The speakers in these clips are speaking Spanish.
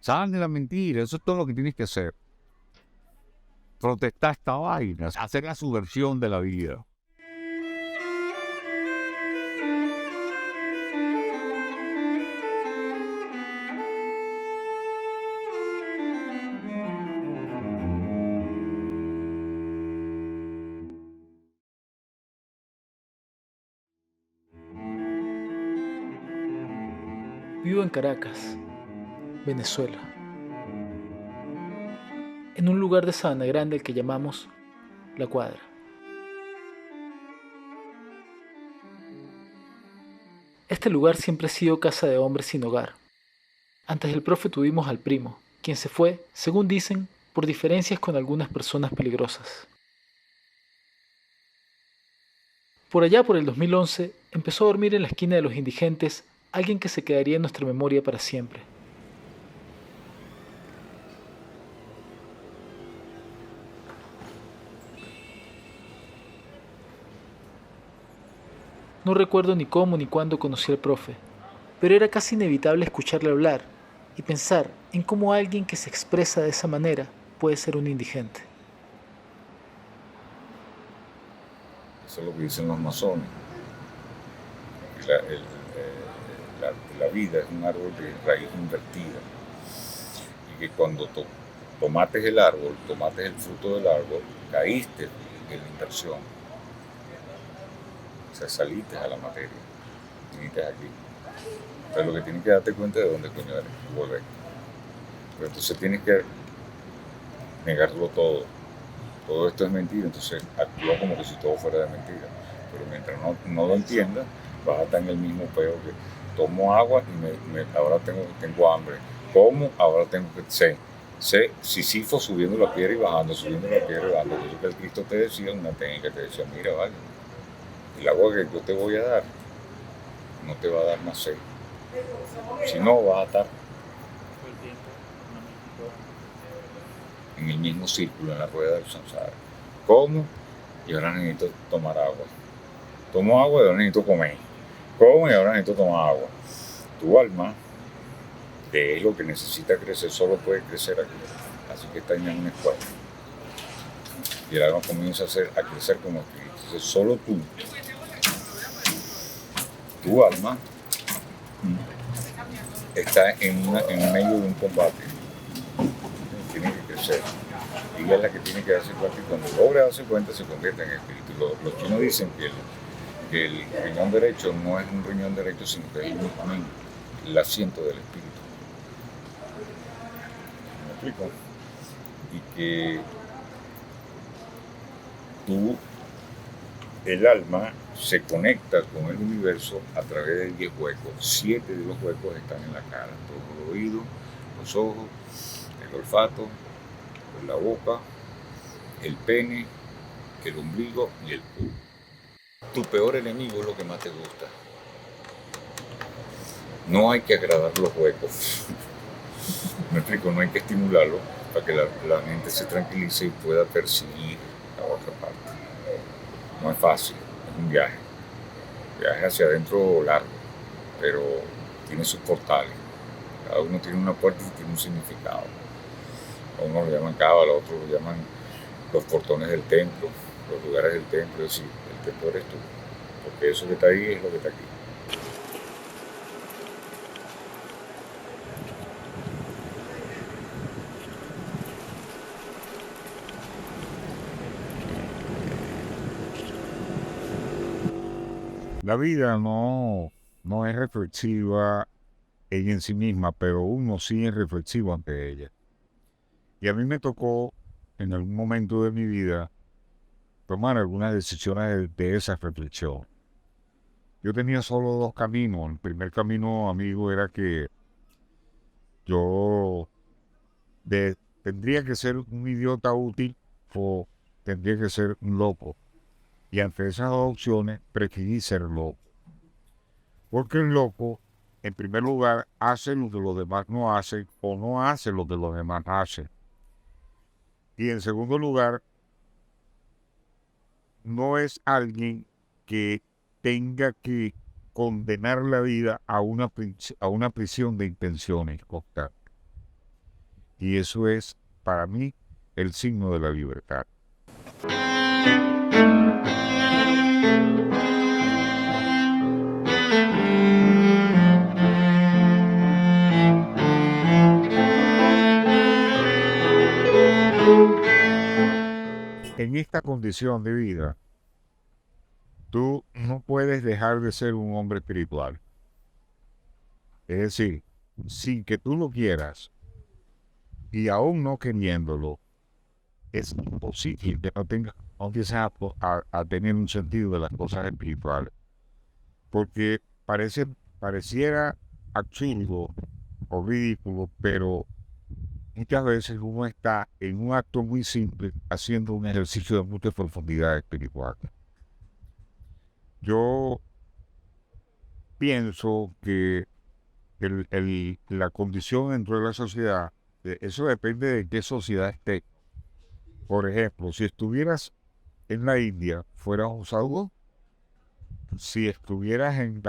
Sal de la mentira, eso es todo lo que tienes que hacer. Protestar esta vaina, hacer la subversión de la vida. Vivo en Caracas, Venezuela, en un lugar de Sabana Grande al que llamamos La Cuadra. Este lugar siempre ha sido casa de hombres sin hogar. Antes del profe tuvimos al primo, quien se fue, según dicen, por diferencias con algunas personas peligrosas. Por allá por el 2011 empezó a dormir en la esquina de los indigentes alguien que se quedaría en nuestra memoria para siempre. No recuerdo ni cómo ni cuándo conocí al profe, pero era casi inevitable escucharle hablar y pensar en cómo alguien que se expresa de esa manera puede ser un indigente. Eso es lo que dicen los masones. La, el, la vida es un árbol de raíz invertida. Y que cuando tomates el árbol, tomates el fruto del árbol, caíste en la inversión. O sea, saliste a la materia. Viniste aquí. Entonces lo que tienes que darte cuenta de dónde coño eres y volver. Pero entonces tienes que negarlo todo. Todo esto es mentira, entonces actúa como que si todo fuera de mentira. Pero mientras no lo entiendas, vas a estar en el mismo peo que tomo agua y ahora tengo hambre. Como, ahora tengo que sé Sísifo subiendo la piedra y bajando, subiendo la piedra y bajando. Entonces que el Cristo te decía, una técnica te decía, mira, vale, el agua que yo te voy a dar no te va a dar más sed. Si no, vas a estar en el mismo círculo, en la rueda del samsara. Como, y ahora necesito tomar agua. Tomo agua y ahora necesito comer. Como y ahora necesito tomar agua. Tu alma, que es lo que necesita crecer, solo puede crecer aquí. Así que está en una escuela. Y el alma comienza a crecer como espíritu. Entonces solo tu alma, está en medio de un combate. Tiene que crecer. Y ella es la que tiene que darse cuenta, y cuando logra darse cuenta se convierte en espíritu. Los chinos dicen que el riñón derecho no es un riñón derecho, sino que es el asiento del espíritu. ¿Me explico? Y que el alma se conecta con el universo a través de 10 huecos. 7 de los huecos están en la cara, todo el oído, los ojos, el olfato, la boca, el pene, el ombligo y el culo. Tu peor enemigo es lo que más te gusta. No hay que agradar los huecos. Me explico, no hay que estimularlo para que la mente se tranquilice y pueda percibir la otra parte. No es fácil, es un viaje. Viaje hacia adentro largo, pero tiene sus portales. Cada uno tiene una puerta y tiene un significado. A uno lo llaman cábala, a otros lo llaman los portones del templo, los lugares del templo. Es decir, el templo eres tú, porque eso que está ahí es lo que está aquí. La vida no es reflexiva ella en sí misma, pero uno sí es reflexivo ante ella. Y a mí me tocó, en algún momento de mi vida, tomar algunas decisiones de esa reflexión. Yo tenía solo dos caminos. El primer camino, amigo, era que yo tendría que ser un idiota útil o tendría que ser un loco. Y ante esas dos opciones, preferí ser loco. Porque el loco, en primer lugar, hace lo que los demás no hacen o no hace lo que los demás hacen. Y en segundo lugar, no es alguien que tenga que condenar la vida a una prisión de intenciones constante. Y eso es, para mí, el signo de la libertad. En esta condición de vida, tú no puedes dejar de ser un hombre espiritual. Es decir, sin que tú lo quieras y aún no queriéndolo, es imposible que no empieces a tener un sentido de las cosas espirituales. Porque pareciera absurdo o ridículo, pero muchas veces uno está en un acto muy simple haciendo un ejercicio de mucha profundidad espiritual. Yo pienso que la condición dentro de la sociedad, eso depende de qué sociedad esté. Por ejemplo, si estuvieras en la India, fueras un sadhu. Si estuvieras en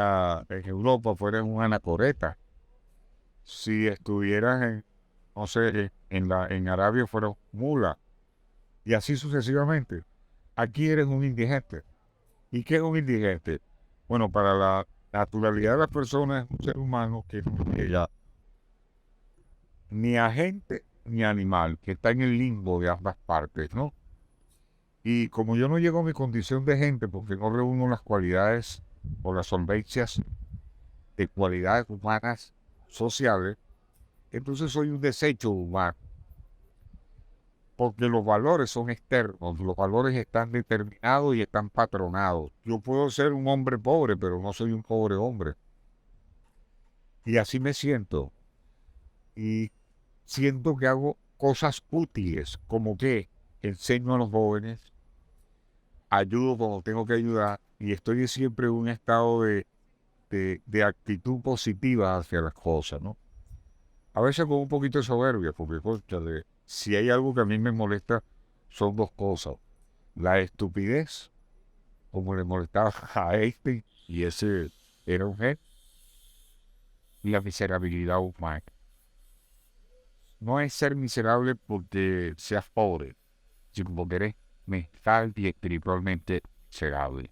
Europa, fueras un anacoreta. Si estuvieras no sé, en Arabia, fueras mula. Y así sucesivamente. Aquí eres un indigente. ¿Y qué es un indigente? Bueno, para la naturalidad de las personas es un ser humano que no llega ni agente ni animal, que está en el limbo de ambas partes, ¿no? Y como yo no llego a mi condición de gente porque no reúno las cualidades o las solvencias de cualidades humanas sociales, entonces soy un desecho humano. Porque los valores son externos, los valores están determinados y están patronados. Yo puedo ser un hombre pobre, pero no soy un pobre hombre. Y así me siento. Y siento que hago cosas útiles, como que enseño a los jóvenes, ayudo como tengo que ayudar, y estoy siempre en un estado de actitud positiva hacia las cosas, ¿no? A veces con un poquito de soberbia, porque cónchale, si hay algo que a mí me molesta, son dos cosas. La estupidez, como le molestaba a Einstein, y ese era un genio, y la miserabilidad humana. No es ser miserable porque seas pobre, sino porque eres mental y espiritualmente miserable.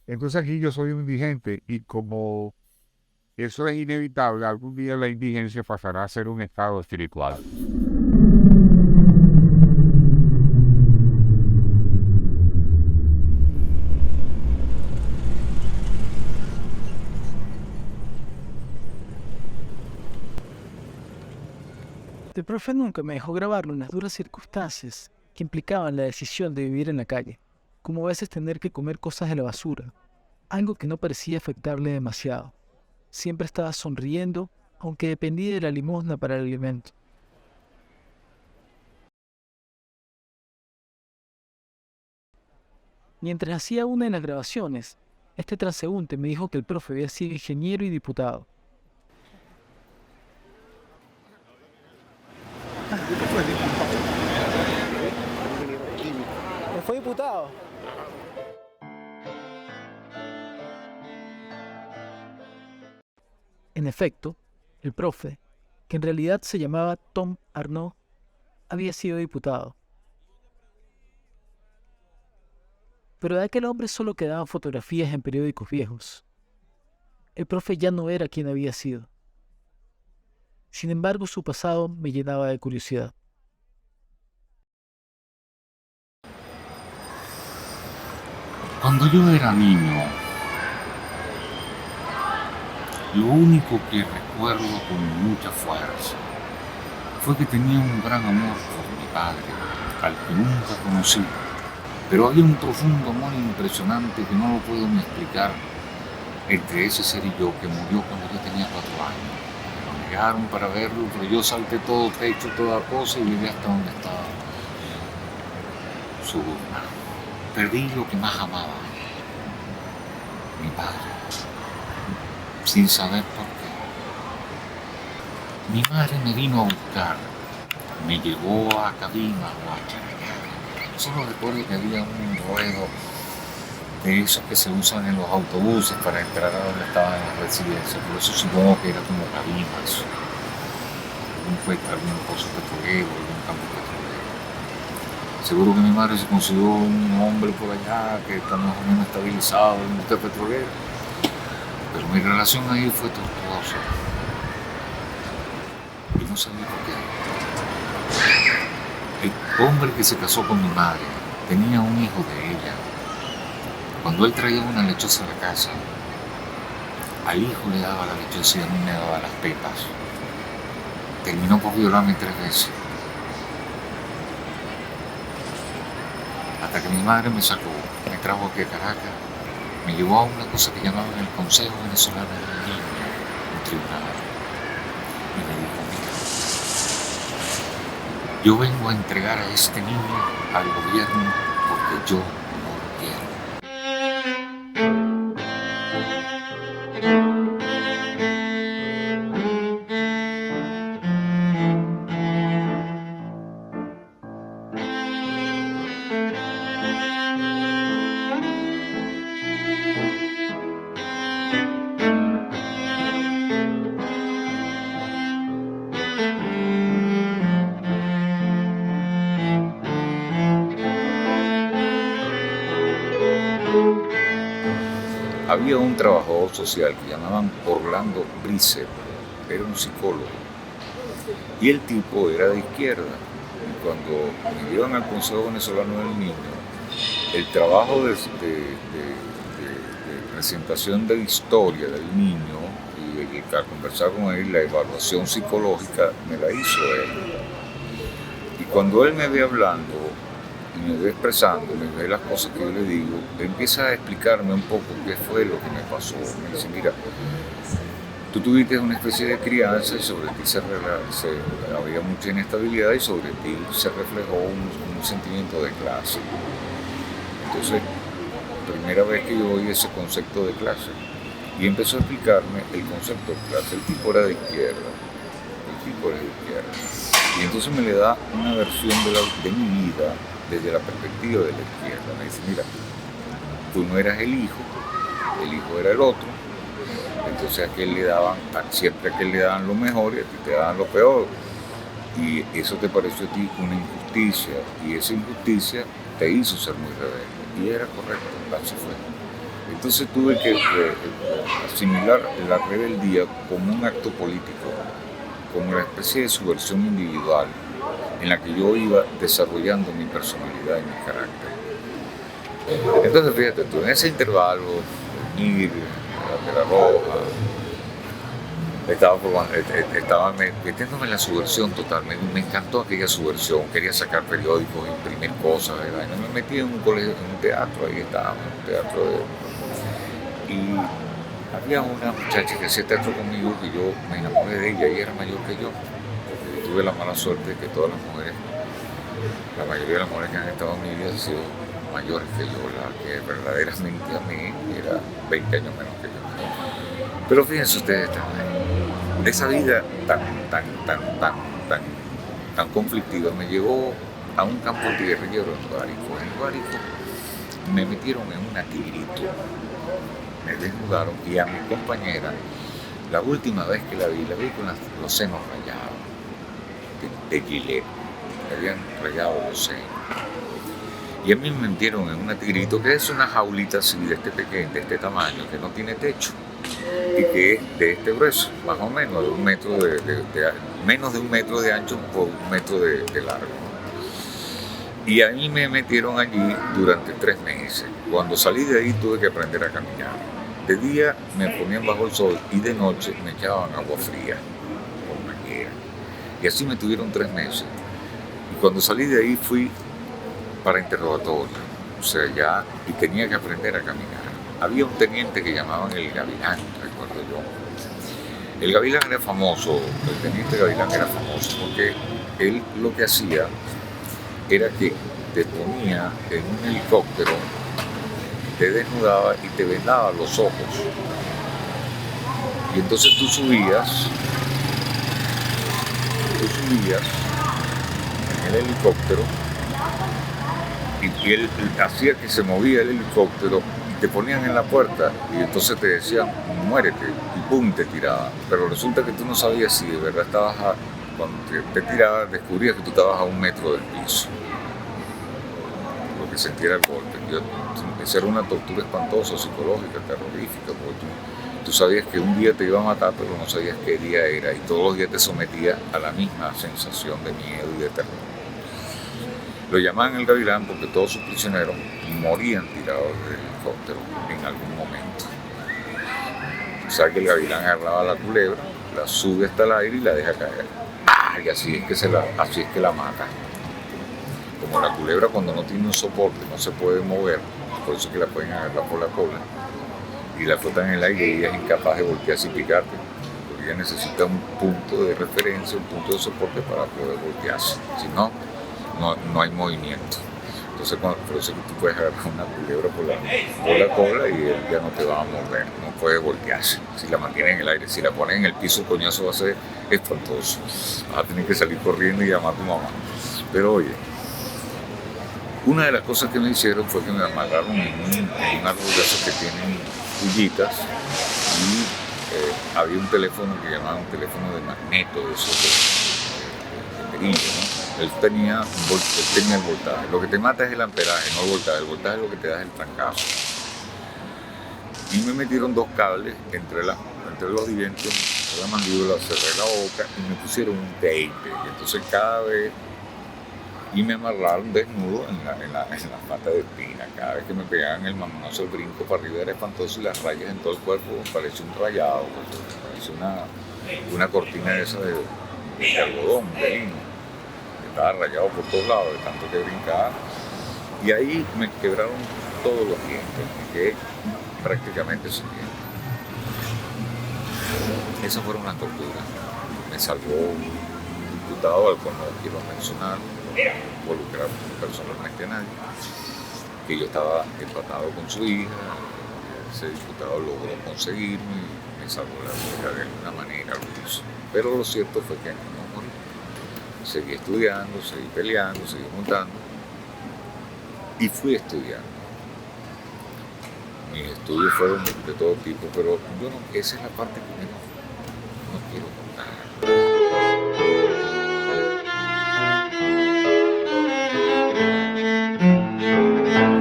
Entonces aquí yo soy un indigente y como eso es inevitable, algún día la indigencia pasará a ser un estado espiritual. El profe nunca me dejó grabarlo en las duras circunstancias que implicaban la decisión de vivir en la calle, como a veces tener que comer cosas de la basura, algo que no parecía afectarle demasiado. Siempre estaba sonriendo, aunque dependía de la limosna para el alimento. Mientras hacía una de las grabaciones, este transeúnte me dijo que el profe había sido ingeniero y diputado. ¿Fue diputado? En efecto, el profe, que en realidad se llamaba Tom Arnaud, había sido diputado. Pero de aquel hombre solo quedaban fotografías en periódicos viejos. El profe ya no era quien había sido. Sin embargo, su pasado me llenaba de curiosidad. Cuando yo era niño, lo único que recuerdo con mucha fuerza fue que tenía un gran amor por mi padre, al que nunca conocí. Pero había un profundo amor impresionante que no lo puedo ni explicar entre ese ser y yo, que murió cuando yo tenía 4 años. Me llegaron para verlo, pero yo salté todo techo, toda cosa y llegué hasta donde estaba su urna. Perdí lo que más amaba, mi padre, sin saber por qué. Mi madre me vino a buscar, me llevó a cabina, solo recuerdo que había un ruedo de esos que se usan en los autobuses para entrar a donde estaban las residencias, por eso supongo que era como cabinas. algún pozo petrolero, algún campo petrolero. Seguro que mi madre se consiguió un hombre por allá que está más o menos estabilizado en la industria petrolera. Pero mi relación ahí fue tortuosa. Yo no sabía por qué. El hombre que se casó con mi madre tenía un hijo de ella. Cuando él traía una lechosa a la casa, al hijo le daba la lechosa y a mí me daba las pepas. Terminó por violarme 3 veces. Hasta que mi madre me sacó, me trajo aquí a Caracas, me llevó a una cosa que llamaban el Consejo Venezolano del Niño, un tribunal. Y me dijo, mira, yo vengo a entregar a este niño al gobierno porque yo no lo quiero. Había un trabajador social que llamaban Orlando Brice, era un psicólogo, y el tipo era de izquierda. Y cuando me llevan al Consejo Venezolano del Niño, el trabajo de presentación de la historia del niño y al conversar con él, la evaluación psicológica me la hizo él. Y cuando él me ve hablando y me ve expresando, me ve las cosas que yo le digo, empieza a explicarme un poco qué fue lo que me pasó. Me dice, mira, tú tuviste una especie de crianza y sobre ti había mucha inestabilidad y sobre ti se reflejó un sentimiento de clase. Entonces, primera vez que yo oí ese concepto de clase, y empezó a explicarme el concepto de clase. El tipo era de izquierda, y entonces me le da una versión de mi vida desde la perspectiva de la izquierda. Me dice, mira, tú no eras el hijo era el otro, entonces siempre a aquel le daban lo mejor y a ti te daban lo peor, y eso te pareció a ti una injusticia, y esa injusticia te hizo ser muy rebelde, y era correcto, así fue. Entonces tuve que asimilar la rebeldía como un acto político, como una especie de subversión individual en la que yo iba desarrollando mi personalidad y mi carácter. Entonces fíjate tú, en ese intervalo, ir de la Roja, estaba metiéndome en la subversión total, me encantó aquella subversión, quería sacar periódicos, imprimir cosas, ¿verdad? Y me metí en un colegio, en un teatro, ahí estaba, en un teatro y había una muchacha que hacía teatro conmigo que yo me enamoré de ella y era mayor que yo. Porque tuve la mala suerte de que todas las mujeres, la mayoría de las mujeres que han estado en mi vida han sido mayores que yo, la que verdaderamente a mí era 20 años menos que yo. Pero fíjense ustedes también, de esa vida tan conflictiva me llevó a un campo guerrillero en Guárico. En Guárico me metieron en una tigrito, me desnudaron y a mi compañera, la última vez que la vi con los senos rayados de Gillette, me habían rayado los senos. Y a mí me metieron en una tigrito que es una jaulita así de este pequeño, de este tamaño, que no tiene techo y que es de este grueso, más o menos de un metro menos de 1 metro de ancho por 1 metro de largo. Y a mí me metieron allí durante 3 meses. Cuando salí de ahí tuve que aprender a caminar. De día me ponían bajo el sol y de noche me echaban agua fría por manguera. Y así me tuvieron 3 meses. Y cuando salí de ahí fui para interrogatorio, o sea, y tenía que aprender a caminar. Había un teniente que llamaban el Gavilán, recuerdo yo. El Gavilán era famoso, el teniente Gavilán era famoso porque él lo que hacía era que te ponía en un helicóptero, te desnudaba y te vendaba los ojos. Y entonces tú subías en el helicóptero y él hacía que se movía el helicóptero y te ponían en la puerta y entonces te decían muérete y pum, te tiraban. Pero resulta que tú no sabías si de verdad estabas cuando te tirabas, descubrías que tú estabas a 1 metro del piso. Lo que sentía era el golpe. Esa era una tortura espantosa, psicológica, terrorífica, porque tú sabías que un día te iba a matar, pero no sabías qué día era, y todos los días te sometías a la misma sensación de miedo y de terror. Lo llamaban el Gavilán porque todos sus prisioneros morían tirados del helicóptero en algún momento. O sea que el Gavilán agarraba la culebra, la sube hasta el aire y la deja caer. Y así es que la mata. Como la culebra, cuando no tiene un soporte, no se puede mover, por eso es que la pueden agarrar por la cola y la flotan en el aire, y ella es incapaz de voltearse y picarte, porque ella necesita un punto de referencia, un punto de soporte para poder voltearse. Si no, no hay movimiento. Entonces, por eso es que tú puedes agarrar una culebra por la cola y él ya no te va a mover, no puede voltearse. Si la mantiene en el aire, si la pones en el piso, el coñazo va a ser espantoso. Vas a tener que salir corriendo y llamar a tu mamá. Pero oye, una de las cosas que me hicieron fue que me amarraron en un árbol de esos que tienen pullitas, y había un teléfono que llamaban un teléfono de magneto, de esos de perillo, ¿no? Él tenía el voltaje. Lo que te mata es el amperaje, no el voltaje. El voltaje lo que te da es el trancazo. Y me metieron 2 cables entre los dientes, entre la mandíbula, cerré la boca y me pusieron un tape. Y entonces cada vez, y me amarraron desnudo en la pata de espina. Cada vez que me pegaban el mamonazo, el brinco para arriba era espantoso, y las rayas en todo el cuerpo parecía un rayado, parecía una cortina de esa de algodón, de lino. Estaba rayado por todos lados de tanto que brincaba, y ahí me quebraron todos los dientes, me quedé prácticamente sin dientes. Esas fueron las torturas. Me salvó un diputado, al cual no quiero mencionar, involucrar personalmente a nadie, que yo estaba empatado con su hija. Ese diputado logró conseguirme y me salvó la vida de alguna manera, lo hizo. Pero lo cierto fue que no morí. Seguí estudiando, seguí peleando, seguí montando y fui estudiando. Mis estudios fueron de todo tipo, pero esa es la parte que no quiero contar.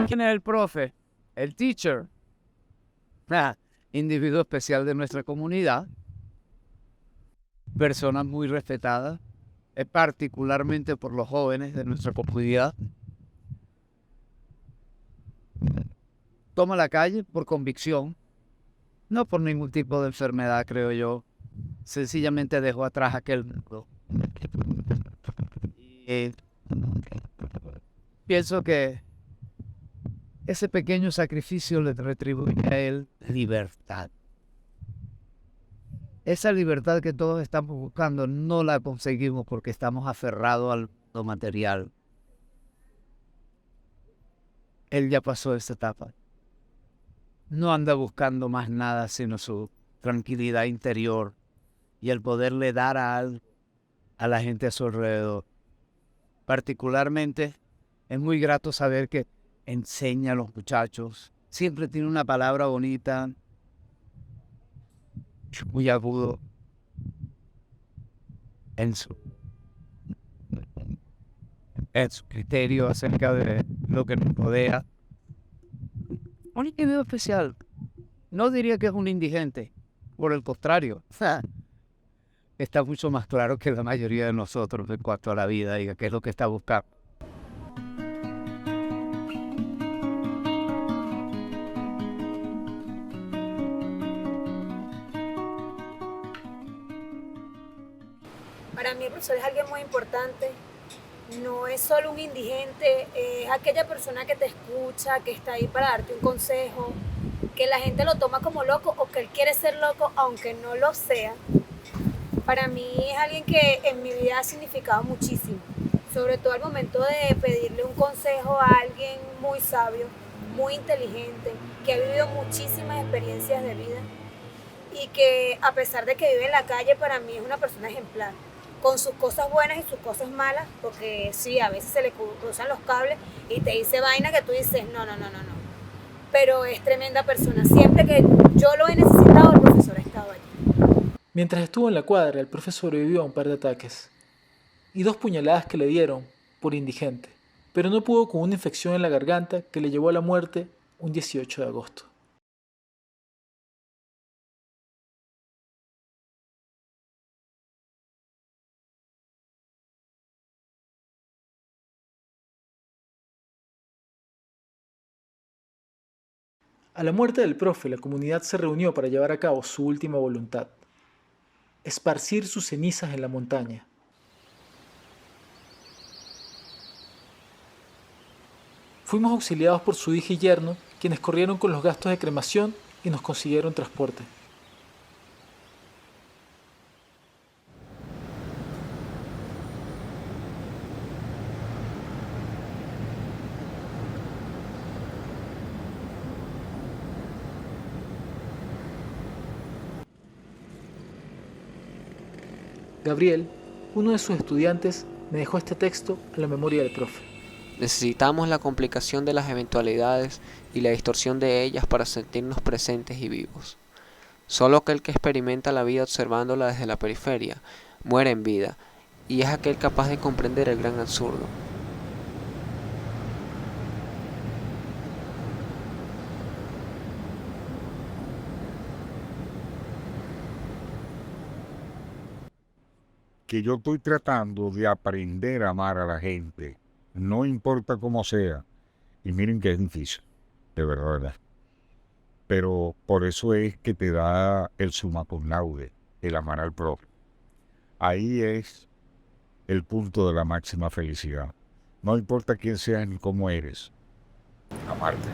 ¿Quién es el profe? El teacher. Individuo especial de nuestra comunidad. Persona muy respetada, particularmente por los jóvenes de nuestra comunidad. Toma la calle por convicción, no por ningún tipo de enfermedad, creo yo. Sencillamente dejó atrás aquel mundo. Y pienso que ese pequeño sacrificio le retribuye a él libertad. Esa libertad que todos estamos buscando no la conseguimos porque estamos aferrados al mundo material. Él ya pasó esa etapa. No anda buscando más nada sino su tranquilidad interior y el poderle dar a la gente a su alrededor. Particularmente, es muy grato saber que enseña a los muchachos. Siempre tiene una palabra bonita, muy agudo en su criterio acerca de lo que nos rodea. Un individuo especial. No diría que es un indigente, por el contrario. Está mucho más claro que la mayoría de nosotros en cuanto a la vida y a qué es lo que está buscando. Para mí el profesor es alguien muy importante. No es solo un indigente, es aquella persona que te escucha, que está ahí para darte un consejo, que la gente lo toma como loco o que él quiere ser loco aunque no lo sea. Para mí es alguien que en mi vida ha significado muchísimo, sobre todo al momento de pedirle un consejo a alguien muy sabio, muy inteligente, que ha vivido muchísimas experiencias de vida y que a pesar de que vive en la calle, para mí es una persona ejemplar, con sus cosas buenas y sus cosas malas, porque sí, a veces se le cruzan los cables y te dice vaina que tú dices, no. Pero es tremenda persona. Siempre que yo lo he necesitado, el profesor ha estado allí. Mientras estuvo en la cuadra, el profe sobrevivió a un par de ataques. y 2 puñaladas que le dieron por indigente, pero no pudo con una infección en la garganta que le llevó a la muerte un 18 de agosto. A la muerte del profe, la comunidad se reunió para llevar a cabo su última voluntad: esparcir sus cenizas en la montaña. Fuimos auxiliados por su hija y yerno, quienes corrieron con los gastos de cremación y nos consiguieron transporte. Gabriel, uno de sus estudiantes, me dejó este texto a la memoria del profe. Necesitamos la complicación de las eventualidades y la distorsión de ellas para sentirnos presentes y vivos. Solo aquel que experimenta la vida observándola desde la periferia muere en vida, y es aquel capaz de comprender el gran absurdo. Que yo estoy tratando de aprender a amar a la gente, no importa cómo sea. Y miren que es difícil, de verdad. Pero por eso es que te da el summa cum laude, el amar al prójimo. Ahí es el punto de la máxima felicidad. No importa quién seas ni cómo eres. Amarte.